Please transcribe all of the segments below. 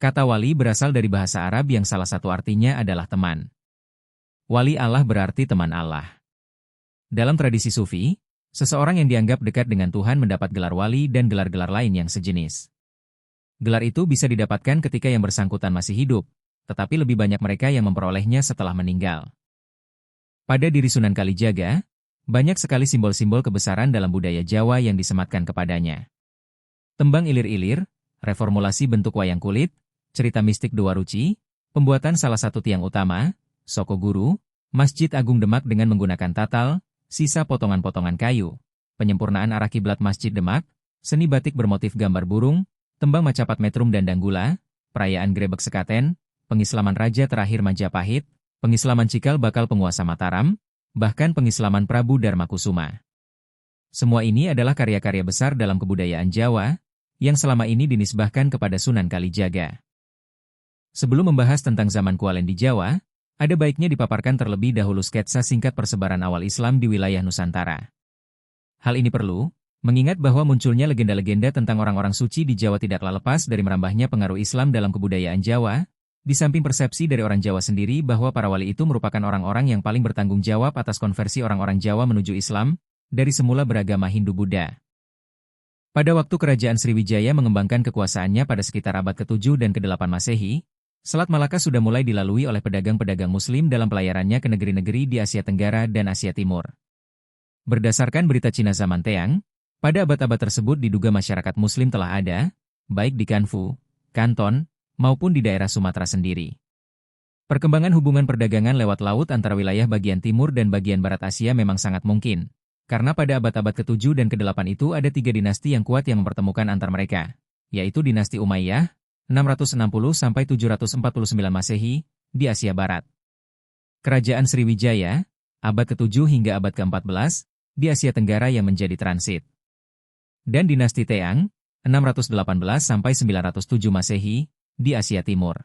Kata wali berasal dari bahasa Arab yang salah satu artinya adalah teman. Wali Allah berarti teman Allah. Dalam tradisi Sufi, seseorang yang dianggap dekat dengan Tuhan mendapat gelar wali dan gelar-gelar lain yang sejenis. Gelar itu bisa didapatkan ketika yang bersangkutan masih hidup, tetapi lebih banyak mereka yang memperolehnya setelah meninggal. Pada diri Sunan Kalijaga, banyak sekali simbol-simbol kebesaran dalam budaya Jawa yang disematkan kepadanya. Tembang ilir-ilir, reformulasi bentuk wayang kulit, cerita mistik Dewa Ruci, pembuatan salah satu tiang utama, Soko Guru, Masjid Agung Demak dengan menggunakan tatal, sisa potongan-potongan kayu, penyempurnaan arah kiblat Masjid Demak, seni batik bermotif gambar burung, tembang Macapat Metrum dan Danggula, perayaan Grebek Sekaten, pengislaman Raja terakhir Majapahit, pengislaman Cikal Bakal penguasa Mataram, bahkan pengislaman Prabu Darmakusuma. Semua ini adalah karya-karya besar dalam kebudayaan Jawa, yang selama ini dinisbahkan kepada Sunan Kalijaga. Sebelum membahas tentang zaman Kualen di Jawa, ada baiknya dipaparkan terlebih dahulu sketsa singkat persebaran awal Islam di wilayah Nusantara. Hal ini perlu, mengingat bahwa munculnya legenda-legenda tentang orang-orang suci di Jawa tidaklah lepas dari merambahnya pengaruh Islam dalam kebudayaan Jawa, di samping persepsi dari orang Jawa sendiri bahwa para wali itu merupakan orang-orang yang paling bertanggung jawab atas konversi orang-orang Jawa menuju Islam, dari semula beragama Hindu-Buddha. Pada waktu Kerajaan Sriwijaya mengembangkan kekuasaannya pada sekitar abad ke-7 dan ke-8 Masehi, Selat Malaka sudah mulai dilalui oleh pedagang-pedagang Muslim dalam pelayarannya ke negeri-negeri di Asia Tenggara dan Asia Timur. Berdasarkan berita Cina zaman Teang, pada abad-abad tersebut diduga masyarakat Muslim telah ada, baik di Kanfu, Kanton, maupun di daerah Sumatera sendiri. Perkembangan hubungan perdagangan lewat laut antara wilayah bagian timur dan bagian barat Asia memang sangat mungkin, karena pada abad-abad ke-7 dan ke-8 itu ada 3 dinasti yang kuat yang mempertemukan antar mereka, yaitu dinasti Umayyah, 660–749 Masehi, di Asia Barat. Kerajaan Sriwijaya, abad ke-7 hingga abad ke-14, di Asia Tenggara yang menjadi transit. Dan dinasti Teang, 618–907 Masehi, di Asia Timur.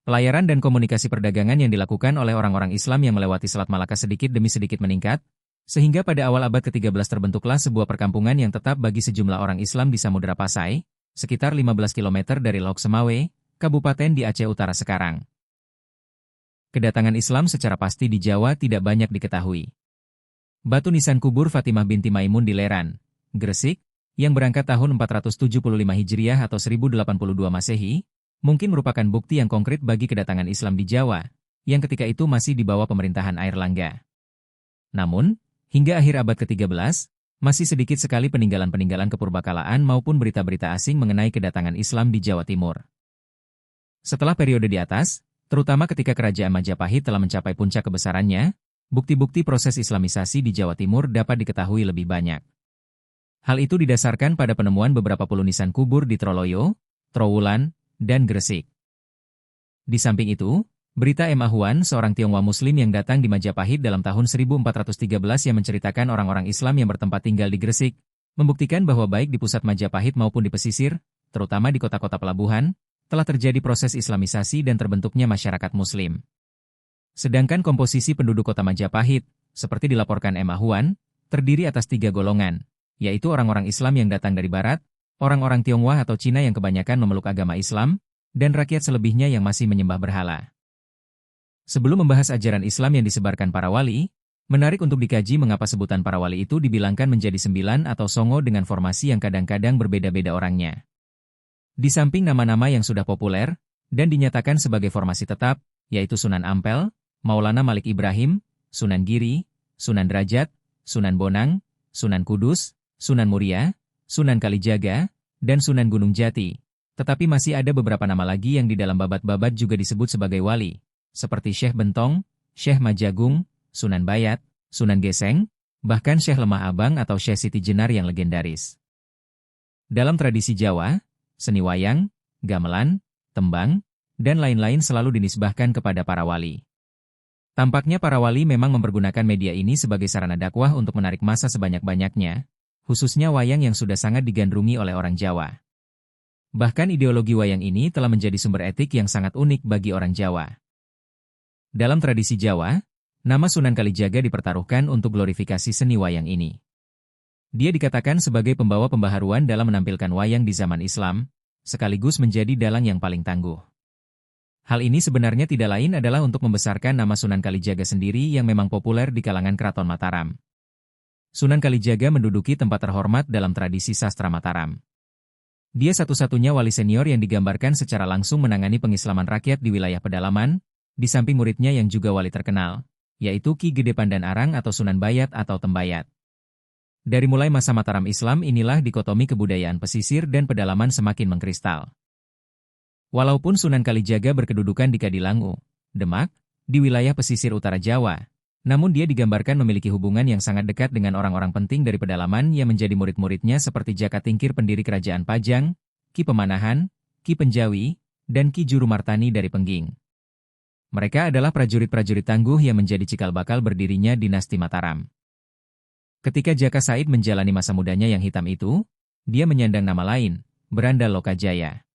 Pelayaran dan komunikasi perdagangan yang dilakukan oleh orang-orang Islam yang melewati Selat Malaka sedikit demi sedikit meningkat, sehingga pada awal abad ke-13 terbentuklah sebuah perkampungan yang tetap bagi sejumlah orang Islam di Samudra Pasai, sekitar 15 km dari Lok Semawe, Kabupaten di Aceh Utara sekarang. Kedatangan Islam secara pasti di Jawa tidak banyak diketahui. Batu nisan kubur Fatimah binti Maimun di Leran, Gresik, yang berangkat tahun 475 Hijriah atau 1082 Masehi, mungkin merupakan bukti yang konkret bagi kedatangan Islam di Jawa, yang ketika itu masih di bawah pemerintahan Airlangga. Namun, hingga akhir abad ke-13, masih sedikit sekali peninggalan-peninggalan kepurbakalaan maupun berita-berita asing mengenai kedatangan Islam di Jawa Timur. Setelah periode di atas, terutama ketika Kerajaan Majapahit telah mencapai puncak kebesarannya, bukti-bukti proses Islamisasi di Jawa Timur dapat diketahui lebih banyak. Hal itu didasarkan pada penemuan beberapa puluh nisan kubur di Troloyo, Trowulan, dan Gresik. Di samping itu, berita M. Ahuan, seorang Tionghoa Muslim yang datang di Majapahit dalam tahun 1413 yang menceritakan orang-orang Islam yang bertempat tinggal di Gresik, membuktikan bahwa baik di pusat Majapahit maupun di pesisir, terutama di kota-kota pelabuhan, telah terjadi proses Islamisasi dan terbentuknya masyarakat Muslim. Sedangkan komposisi penduduk kota Majapahit, seperti dilaporkan M. Ahuan, terdiri atas 3 golongan, yaitu orang-orang Islam yang datang dari Barat, orang-orang Tionghoa atau Cina yang kebanyakan memeluk agama Islam, dan rakyat selebihnya yang masih menyembah berhala. Sebelum membahas ajaran Islam yang disebarkan para wali, menarik untuk dikaji mengapa sebutan para wali itu dibilangkan menjadi 9 atau songo dengan formasi yang kadang-kadang berbeda-beda orangnya. Di samping nama-nama yang sudah populer, dan dinyatakan sebagai formasi tetap, yaitu Sunan Ampel, Maulana Malik Ibrahim, Sunan Giri, Sunan Derajat, Sunan Bonang, Sunan Kudus, Sunan Muria, Sunan Kalijaga, dan Sunan Gunung Jati. Tetapi masih ada beberapa nama lagi yang di dalam babat-babat juga disebut sebagai wali, seperti Syekh Bentong, Syekh Majagung, Sunan Bayat, Sunan Geseng, bahkan Syekh Lemah Abang atau Syekh Siti Jenar yang legendaris. Dalam tradisi Jawa, seni wayang, gamelan, tembang, dan lain-lain selalu dinisbahkan kepada para wali. Tampaknya para wali memang mempergunakan media ini sebagai sarana dakwah untuk menarik massa sebanyak-banyaknya, khususnya wayang yang sudah sangat digandrungi oleh orang Jawa. Bahkan ideologi wayang ini telah menjadi sumber etik yang sangat unik bagi orang Jawa. Dalam tradisi Jawa, nama Sunan Kalijaga dipertaruhkan untuk glorifikasi seni wayang ini. Dia dikatakan sebagai pembawa pembaharuan dalam menampilkan wayang di zaman Islam, sekaligus menjadi dalang yang paling tangguh. Hal ini sebenarnya tidak lain adalah untuk membesarkan nama Sunan Kalijaga sendiri yang memang populer di kalangan Keraton Mataram. Sunan Kalijaga menduduki tempat terhormat dalam tradisi sastra Mataram. Dia satu-satunya wali senior yang digambarkan secara langsung menangani pengislaman rakyat di wilayah pedalaman, di samping muridnya yang juga wali terkenal, yaitu Ki Gede Pandan Arang atau Sunan Bayat atau Tembayat. Dari mulai masa Mataram Islam inilah dikotomi kebudayaan pesisir dan pedalaman semakin mengkristal. Walaupun Sunan Kalijaga berkedudukan di Kadilangu, Demak, di wilayah pesisir utara Jawa, namun dia digambarkan memiliki hubungan yang sangat dekat dengan orang-orang penting dari pedalaman yang menjadi murid-muridnya seperti Jaka Tingkir pendiri Kerajaan Pajang, Ki Pemanahan, Ki Penjawi, dan Ki Jurumartani dari Pengging. Mereka adalah prajurit-prajurit tangguh yang menjadi cikal bakal berdirinya dinasti Mataram. Ketika Jaka Said menjalani masa mudanya yang hitam itu, dia menyandang nama lain, Berandal Lokajaya.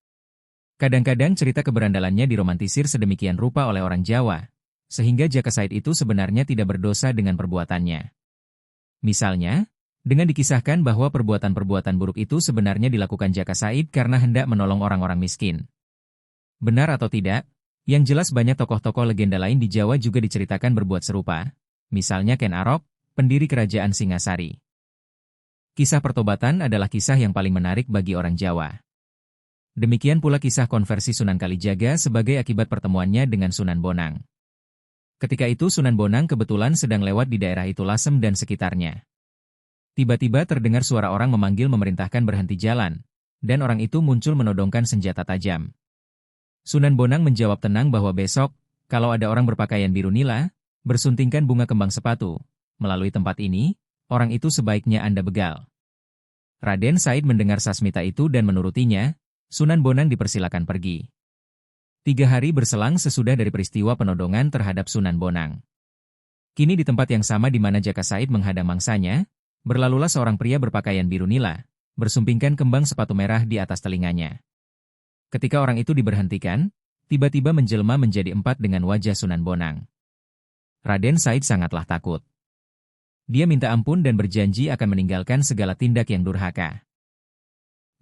Kadang-kadang cerita keberandalannya diromantisir sedemikian rupa oleh orang Jawa, sehingga Jaka Said itu sebenarnya tidak berdosa dengan perbuatannya. Misalnya, dengan dikisahkan bahwa perbuatan-perbuatan buruk itu sebenarnya dilakukan Jaka Said karena hendak menolong orang-orang miskin. Benar atau tidak? Yang jelas banyak tokoh-tokoh legenda lain di Jawa juga diceritakan berbuat serupa, misalnya Ken Arok, pendiri Kerajaan Singasari. Kisah pertobatan adalah kisah yang paling menarik bagi orang Jawa. Demikian pula kisah konversi Sunan Kalijaga sebagai akibat pertemuannya dengan Sunan Bonang. Ketika itu Sunan Bonang kebetulan sedang lewat di daerah itu Lasem dan sekitarnya. Tiba-tiba terdengar suara orang memanggil memerintahkan berhenti jalan, dan orang itu muncul menodongkan senjata tajam. Sunan Bonang menjawab tenang bahwa besok, kalau ada orang berpakaian biru nila, bersuntingkan bunga kembang sepatu, melalui tempat ini, orang itu sebaiknya Anda begal. Raden Said mendengar sasmita itu dan menurutinya, Sunan Bonang dipersilakan pergi. 3 hari berselang sesudah dari peristiwa penodongan terhadap Sunan Bonang. Kini di tempat yang sama di mana Jaka Said menghadang mangsanya, berlalulah seorang pria berpakaian biru nila, bersumpingkan kembang sepatu merah di atas telinganya. Ketika orang itu diberhentikan, tiba-tiba menjelma menjadi 4 dengan wajah Sunan Bonang. Raden Said sangatlah takut. Dia minta ampun dan berjanji akan meninggalkan segala tindak yang durhaka.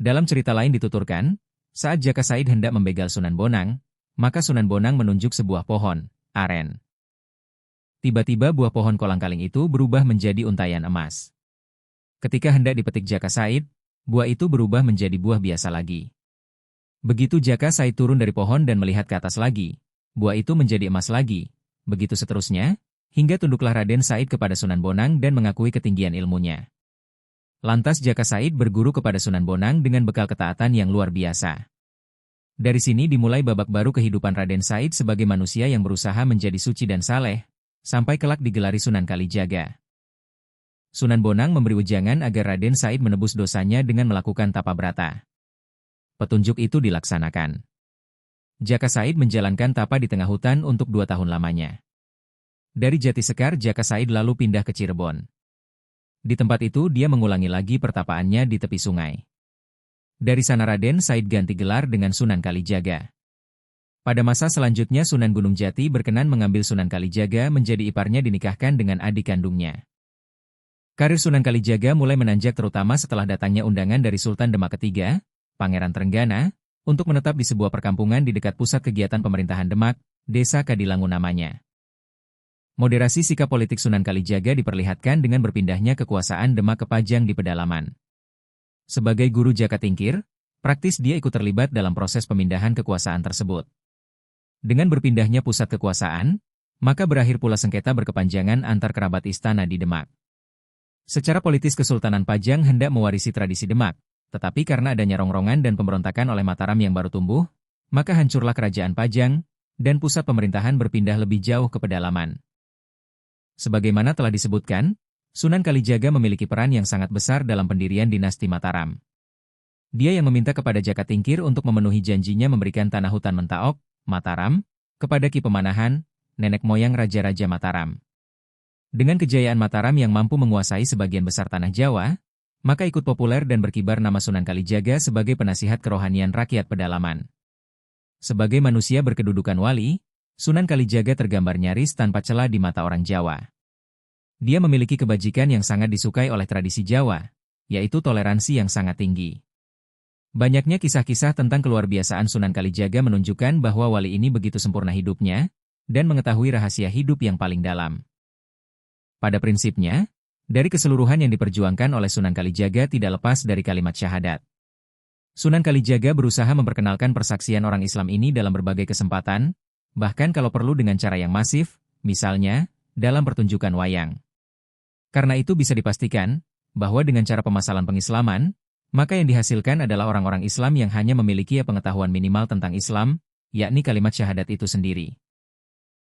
Dalam cerita lain dituturkan, saat Jaka Said hendak membegal Sunan Bonang, maka Sunan Bonang menunjuk sebuah pohon, aren. Tiba-tiba buah pohon kolang-kaling itu berubah menjadi untayan emas. Ketika hendak dipetik Jaka Said, buah itu berubah menjadi buah biasa lagi. Begitu Jaka Said turun dari pohon dan melihat ke atas lagi, buah itu menjadi emas lagi. Begitu seterusnya, hingga tunduklah Raden Said kepada Sunan Bonang dan mengakui ketinggian ilmunya. Lantas Jaka Said berguru kepada Sunan Bonang dengan bekal ketaatan yang luar biasa. Dari sini dimulai babak baru kehidupan Raden Said sebagai manusia yang berusaha menjadi suci dan saleh, sampai kelak digelari Sunan Kalijaga. Sunan Bonang memberi wejangan agar Raden Said menebus dosanya dengan melakukan tapa brata. Petunjuk itu dilaksanakan. Jaka Said menjalankan tapa di tengah hutan untuk 2 tahun lamanya. Dari Jatisekar Jaka Said lalu pindah ke Cirebon. Di tempat itu dia mengulangi lagi pertapaannya di tepi sungai. Dari sana Raden Said ganti gelar dengan Sunan Kalijaga. Pada masa selanjutnya Sunan Gunung Jati berkenan mengambil Sunan Kalijaga menjadi iparnya dinikahkan dengan adik kandungnya. Karir Sunan Kalijaga mulai menanjak terutama setelah datangnya undangan dari Sultan Demak ketiga, Pangeran Trenggana, untuk menetap di sebuah perkampungan di dekat pusat kegiatan pemerintahan Demak, Desa Kadilangu namanya. Moderasi sikap politik Sunan Kalijaga diperlihatkan dengan berpindahnya kekuasaan Demak ke Pajang di pedalaman. Sebagai guru Jaka Tingkir, praktis dia ikut terlibat dalam proses pemindahan kekuasaan tersebut. Dengan berpindahnya pusat kekuasaan, maka berakhir pula sengketa berkepanjangan antar kerabat istana di Demak. Secara politis Kesultanan Pajang hendak mewarisi tradisi Demak, tetapi karena adanya rongrongan dan pemberontakan oleh Mataram yang baru tumbuh, maka hancurlah kerajaan Pajang, dan pusat pemerintahan berpindah lebih jauh ke pedalaman. Sebagaimana telah disebutkan, Sunan Kalijaga memiliki peran yang sangat besar dalam pendirian dinasti Mataram. Dia yang meminta kepada Jaka Tingkir untuk memenuhi janjinya memberikan tanah hutan Mentaok, Mataram, kepada Ki Pemanahan, nenek moyang Raja-Raja Mataram. Dengan kejayaan Mataram yang mampu menguasai sebagian besar tanah Jawa, maka ikut populer dan berkibar nama Sunan Kalijaga sebagai penasihat kerohanian rakyat pedalaman. Sebagai manusia berkedudukan wali, Sunan Kalijaga tergambar nyaris tanpa celah di mata orang Jawa. Dia memiliki kebajikan yang sangat disukai oleh tradisi Jawa, yaitu toleransi yang sangat tinggi. Banyaknya kisah-kisah tentang keluarbiasaan Sunan Kalijaga menunjukkan bahwa wali ini begitu sempurna hidupnya, dan mengetahui rahasia hidup yang paling dalam. Pada prinsipnya, dari keseluruhan yang diperjuangkan oleh Sunan Kalijaga tidak lepas dari kalimat syahadat. Sunan Kalijaga berusaha memperkenalkan persaksian orang Islam ini dalam berbagai kesempatan, bahkan kalau perlu dengan cara yang masif, misalnya, dalam pertunjukan wayang. Karena itu bisa dipastikan, bahwa dengan cara pemasalan pengislaman, maka yang dihasilkan adalah orang-orang Islam yang hanya memiliki pengetahuan minimal tentang Islam, yakni kalimat syahadat itu sendiri.